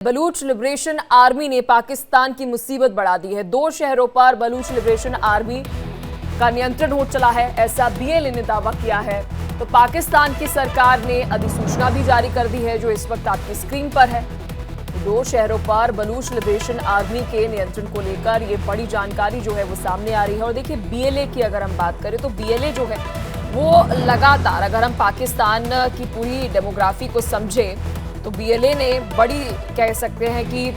Baloch liberation army ने पाकिस्तान की मुसीबत बढ़ा दी है। 2 शहरों पर बलूच लिबरेशन आर्मी का नियंत्रण हो चला है, ऐसा बीएलए ने दावा किया है। तो पाकिस्तान की सरकार ने अधिसूचना भी जारी कर दी है, जो इस वक्त आपकी स्क्रीन पर है। 2 शहरों पर बलूच लिबरेशन आर्मी के नियंत्रण को लेकर ये बड़ी जानकारी जो है वो सामने आ रही है। और देखिए, बीएलए की अगर हम बात करें तो बीएलए जो है वो लगातार, अगर हम पाकिस्तान की पूरी डेमोग्राफी को समझे तो बीएलए ने बड़ी, कह सकते हैं कि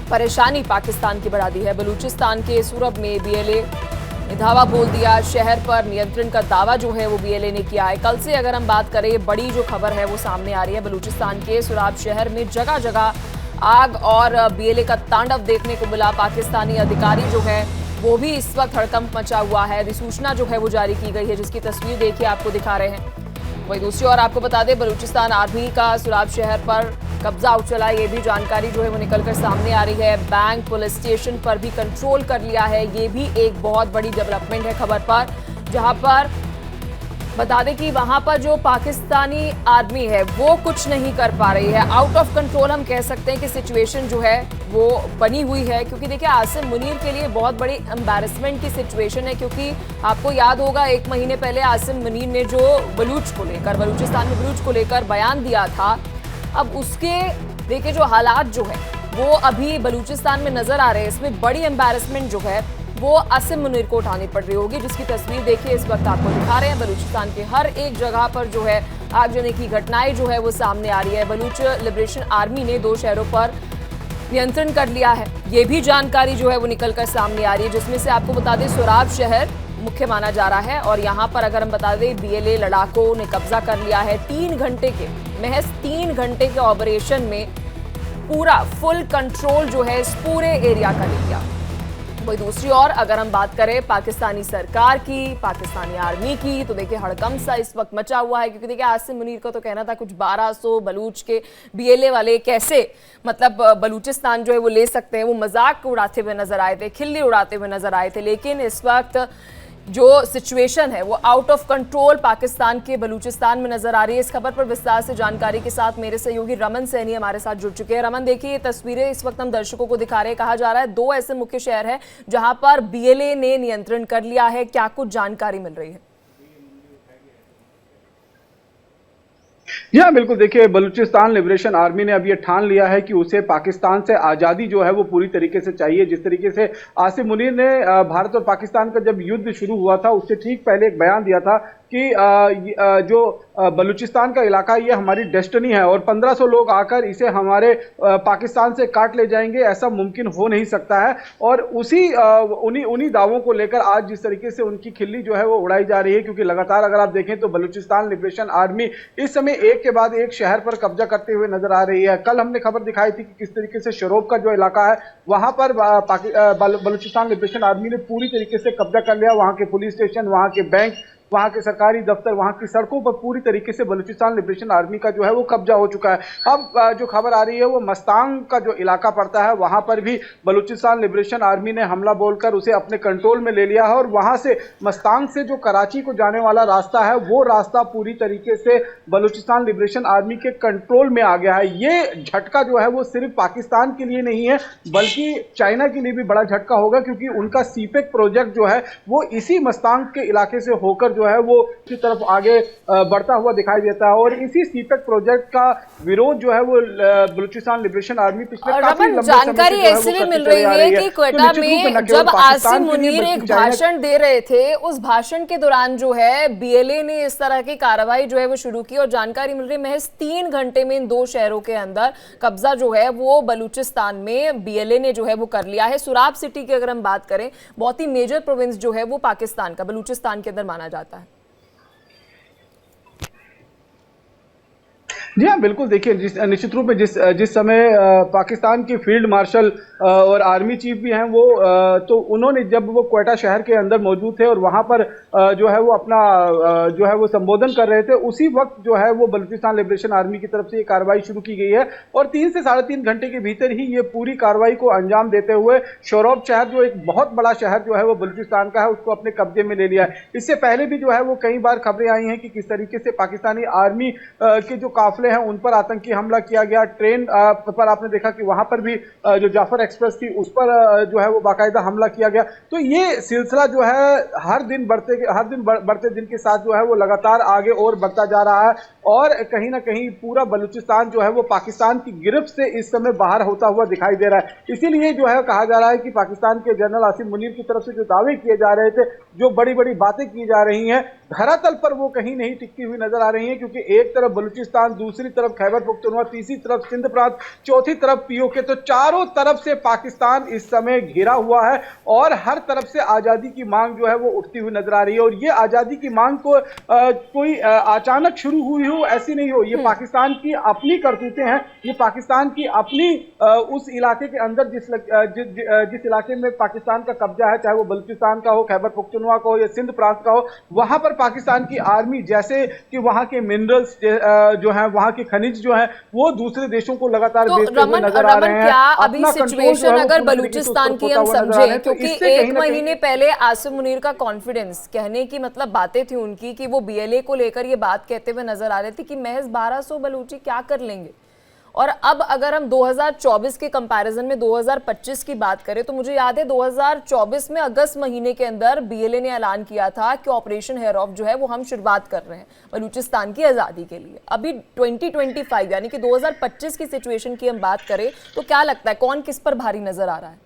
परेशानी पाकिस्तान की बढ़ा दी है। बलूचिस्तान के सूरब में बीएलए ने धावा बोल दिया, शहर पर नियंत्रण का दावा जो है वो बीएलए ने किया है। कल से अगर हम बात करें, बड़ी जो खबर है वो सामने आ रही है। बलूचिस्तान के सुराब शहर में जगह जगह आग और बीएलए का तांडव देखने को मिला। पाकिस्तानी अधिकारी जो है वो भी इस वक्त हड़कंप मचा हुआ है। अधिसूचना जो है वो जारी की गई है, जिसकी तस्वीर देखिए आपको दिखा रहे हैं। वहीं दूसरी ओर आपको बता दें, बलूचिस्तान आर्मी का सुराब शहर पर कब्जा उठ चला, ये भी जानकारी जो है वो निकलकर सामने आ रही है। बैंक, पुलिस स्टेशन पर भी कंट्रोल कर लिया है, ये भी एक बहुत बड़ी डेवलपमेंट है खबर पर। जहां पर बता दें कि वहां पर जो पाकिस्तानी आर्मी है वो कुछ नहीं कर पा रही है। आउट ऑफ कंट्रोल हम कह सकते हैं कि सिचुएशन जो है वो बनी हुई है। क्योंकि देखिए, आसिम मुनीर के लिए बहुत बड़ी एम्बैरेसमेंट की सिचुएशन है। क्योंकि आपको याद होगा, 1 महीने पहले आसिम मुनीर ने जो बलूच को लेकर, बलूचिस्तान में बलूच को लेकर बयान दिया था, अब उसके देखिए जो हालात जो है वो अभी बलूचिस्तान में नजर आ रहे हैं। इसमें बड़ी एम्बैरेसमेंट जो है वो आसिम मुनीर को उठानी पड़ रही होगी, जिसकी तस्वीर देखिए इस वक्त आपको दिखा रहे हैं। बलूचिस्तान के हर एक जगह पर जो है आगजनी की घटनाएं जो है वो सामने आ रही है। बलूच लिबरेशन आर्मी ने 2 शहरों पर नियंत्रण कर लिया है, ये भी जानकारी जो है वो निकलकर सामने आ रही है। जिसमें से आपको बता दें, सुराब शहर मुख्य माना जा रहा है। और यहाँ पर अगर हम बता दें, बीएलए लड़ाकों ने कब्जा कर लिया है। 3 घंटे के, महज 3 घंटे के ऑपरेशन में पूरा फुल कंट्रोल जो है इस पूरे एरिया का ले लिया। वही दूसरी ओर अगर हम बात करें पाकिस्तानी सरकार की, पाकिस्तानी आर्मी की, तो देखिए हड़कंप सा इस वक्त मचा हुआ है। क्योंकि देखिए, आसिम मुनीर का तो कहना था कुछ 1200 बलूच के बीएलए वाले कैसे, मतलब बलूचिस्तान जो है वो ले सकते हैं। वो मजाक उड़ाते हुए नजर आए थे, खिल्ली उड़ाते हुए नजर आए थे। लेकिन इस वक्त जो सिचुएशन है वो आउट ऑफ कंट्रोल पाकिस्तान के बलूचिस्तान में नजर आ रही है। इस खबर पर विस्तार से जानकारी के साथ मेरे सहयोगी रमन सैनी हमारे साथ जुड़ चुके हैं। रमन, देखिए ये तस्वीरें इस वक्त हम दर्शकों को दिखा रहे हैं। कहा जा रहा है 2 ऐसे मुख्य शहर हैं जहां पर बीएलए ने नियंत्रण कर लिया है। क्या कुछ जानकारी मिल रही है? जी हाँ, बिल्कुल। देखिए, बलूचिस्तान लिबरेशन आर्मी ने अब ये ठान लिया है कि उसे पाकिस्तान से आज़ादी जो है वो पूरी तरीके से चाहिए। जिस तरीके से आसिम मुनीर ने भारत और पाकिस्तान का जब युद्ध शुरू हुआ था उससे ठीक पहले एक बयान दिया था कि जो बलूचिस्तान का इलाका ये हमारी डेस्टिनी है और 1500 लोग आकर इसे हमारे पाकिस्तान से काट ले जाएंगे, ऐसा मुमकिन हो नहीं सकता है। और उन्हीं दावों को लेकर आज जिस तरीके से उनकी खिल्ली जो है वो उड़ाई जा रही है। क्योंकि लगातार अगर आप देखें तो बलूचिस्तान लिबरेशन आर्मी इस समय एक के बाद एक शहर पर कब्जा करते हुए नजर आ रही है। कल हमने खबर दिखाई थी कि किस तरीके से शरोब का जो इलाका है वहां पर बलूचिस्तान लिबरेशन आर्मी ने पूरी तरीके से कब्जा कर लिया। वहां के पुलिस स्टेशन, वहां के बैंक, वहां के सरकारी दफ्तर, वहां की सड़कों पर पूरी तरीके से बलूचिस्तान लिबरेशन आर्मी का जो है वो कब्जा हो चुका है। अब जो खबर आ रही है वो मस्तांग का जो इलाका पड़ता है वहां पर भी बलूचिस्तान लिबरेशन आर्मी ने हमला बोलकर उसे अपने कंट्रोल में ले लिया है। और वहां से मस्तांग से जो कराची को जाने वाला रास्ता है वो रास्ता पूरी तरीके से बलूचिस्तान लिबरेशन आर्मी के कंट्रोल में आ गया है। ये झटका जो है वो सिर्फ पाकिस्तान के लिए नहीं है बल्कि चाइना के लिए भी बड़ा झटका होगा। क्योंकि उनका सीपेक प्रोजेक्ट जो है वो इसी मस्तांग के इलाके से होकर जो है वो की तरफ आगे बढ़ता हुआ दिखाई देता है। और इसी सीपेक प्रोजेक्ट का विरोध जो है वो बलूचिस्तान लिबरेशन आर्मी पिछले काफी लंबे जानकारी ऐसे भी मिल रही है कि क्वेटा में जब आसिम मुनीर एक भाषण दे रहे थे, उस भाषण के दौरान जो है बीएलए ने इस तरह की कार्रवाई जो है वो शुरू की। और जानकारी मिल रही है महज 3 घंटे में इन 2 शहरों के अंदर कब्जा जो है वो बलूचिस्तान में बीएलए ने जो है वो कर लिया है। सुराब सिटी की अगर हम बात करें, बहुत ही मेजर प्रोविंस जो है वो पाकिस्तान का बलूचिस्तान के अंदर माना जाता है। जी हाँ, बिल्कुल। देखिए, निश्चित रूप में जिस समय पाकिस्तान की फील्ड मार्शल और आर्मी चीफ भी हैं वो तो उन्होंने जब वो क्वेटा शहर के अंदर मौजूद थे और वहाँ पर जो है वो अपना जो है वो संबोधन कर रहे थे, उसी वक्त जो है वो बलूचिस्तान लिबरेशन आर्मी की तरफ से ये कार्रवाई शुरू की गई है। और 3 से 3.5 घंटे के भीतर ही ये पूरी कार्रवाई को अंजाम देते हुए शरोब शहर, जो एक बहुत बड़ा शहर जो है वो बलूचिस्तान का है, उसको अपने कब्जे में ले लिया है। इससे पहले भी जो है वो कई बार खबरें आई हैं कि किस तरीके से पाकिस्तानी आर्मी के जो काफिले वाले हैं उन पर आतंकी हमला किया गया। ट्रेन पर आपने देखा कि वहां पर भी जो जाफर एक्सप्रेस थी उस पर जो है वो बाकायदा हमला किया गया। तो ये सिलसिला जो है हर दिन बढ़ते दिन के साथ जो है वो लगातार आगे और बढ़ता जा रहा है और कहीं ना कहीं पूरा बलूचिस्तान जो है वो पाकिस्तान की गिरफ्त से इस समय बाहर होता हुआ दिखाई दे रहा है। इसीलिए जो है कहा जा रहा है कि पाकिस्तान के जनरल आसिम मुनीर की तरफ से जो दावे किए जा रहे थे, जो बड़ी बड़ी बातें की जा रही हैं, धरातल पर वो कहीं नहीं टिकती हुई नजर आ रही हैं, क्योंकि एक तरफ बलूचिस्तान, दूसरी तरफ खैबर पुख्तनख्वा, तीसरी तरफ सिंध प्रांत, चौथी तरफ पीओके, तो चारों तरफ से पाकिस्तान इस समय घिरा हुआ है और हर तरफ से आजादी की मांग जो है वो उठती हुई नजर आ रही है। और ये आजादी की मांग को कोई अचानक शुरू हुई हो ऐसी नहीं हो, ये पाकिस्तान की अपनी करतूतें हैं, ये पाकिस्तान की अपनी उस इलाके के अंदर जिस इलाके में पाकिस्तान का कब्जा है, चाहे वो बलूचिस्तान का हो, खैबर पुख्तनख्वा का हो या सिंध प्रांत का हो, वहां पर पाकिस्तान की आर्मी, जैसे कि वहां के मिनरल्स जो हैं, वहां के खनिज जो हैं, वो दूसरे देशों को लगातार बेचते हुए नजर आ रहे हैं। क्या अभी सिचुएशन अगर बलूचिस्तान की हम समझें, क्योंकि एक महीने पहले आसिम मुनीर का कॉन्फिडेंस, कहने की मतलब बातें थी उनकी कि वो बीएलए को लेकर ये बात कहते हुए नजर आ रहे थे कि महज 1200 बलूची क्या कर लेंगे। और अब अगर हम 2024 के कंपैरिजन में 2025 की बात करें तो मुझे याद है 2024 में अगस्त महीने के अंदर बीएलए ने ऐलान किया था कि ऑपरेशन हेयर ऑफ जो है वो हम शुरुआत कर रहे हैं बलूचिस्तान की आज़ादी के लिए। अभी 2025 यानी कि 2025 की सिचुएशन की हम बात करें तो क्या लगता है कौन किस पर भारी नजर आ रहा है?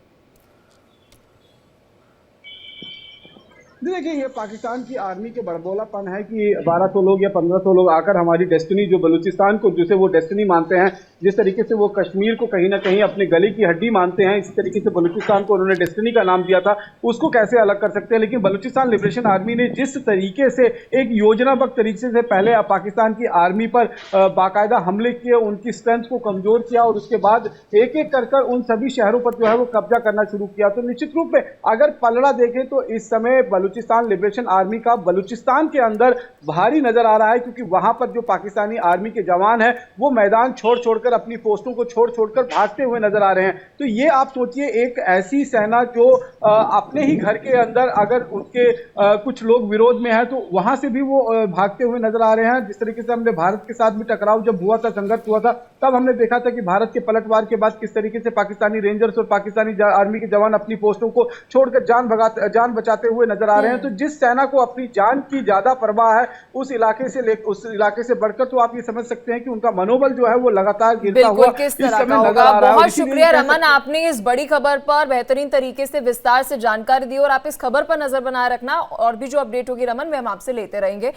देखिए, ये पाकिस्तान की आर्मी के बड़बोलापन है कि 1200 लोग या 1500 लोग आकर हमारी डेस्टिनी, जो बलूचिस्तान को जिसे वो डेस्टिनी मानते हैं, जिस तरीके से वो कश्मीर को कहीं ना कहीं अपने गले की हड्डी मानते हैं, इस तरीके से बलूचिस्तान को उन्होंने डेस्टिनी का नाम दिया था, उसको कैसे अलग कर सकते हैं। लेकिन बलूचिस्तान लिबरेशन आर्मी ने जिस तरीके से एक योजनाबद्ध तरीके से पहले पाकिस्तान की आर्मी पर बाकायदा हमले किए, उनकी स्ट्रेंथ को कमजोर किया और उसके बाद एक एक कर उन सभी शहरों पर जो है वो कब्जा करना शुरू किया, तो निश्चित रूप में अगर पलड़ा देखें तो इस समय बलूचिस्तान लिबरेशन आर्मी का बलूचिस्तान के अंदर भारी नजर आ रहा है, क्योंकि वहां पर जो पाकिस्तानी आर्मी के जवान हैं वो मैदान छोड़कर अपनी पोस्टों को छोड़कर भागते हुए नजर आ रहे हैं। तो ये आप सोचिए, एक ऐसी सेना जो अपने ही घर के अंदर अगर उसके कुछ लोग विरोध में हैं तो वहां से भी वो भागते हुए नजर आ रहे हैं। जिस तरीके से हमने भारत के साथ भी टकराव जब हुआ था, संघर्ष हुआ था, तब हमने देखा था कि भारत के पलटवार के बाद किस तरीके से पाकिस्तानी रेंजर्स और पाकिस्तानी आर्मी के जवान अपनी पोस्टों को छोड़कर जान बचाते हुए नजर आ रहे हैं। तो जिस सेना को अपनी जान की ज्यादा परवाह है उस इलाके से बढ़कर, तो आप ये समझ सकते हैं कि उनका मनोबल जो है वो लगातार गिरता हुआ किस तरह का होगा। बहुत शुक्रिया रमन, आपने इस बड़ी खबर पर बेहतरीन तरीके से विस्तार से जानकारी दी और आप इस खबर पर नजर बनाए रखना, और भी जो अपडेट होगी रमन, वे हम आपसे लेते रहेंगे।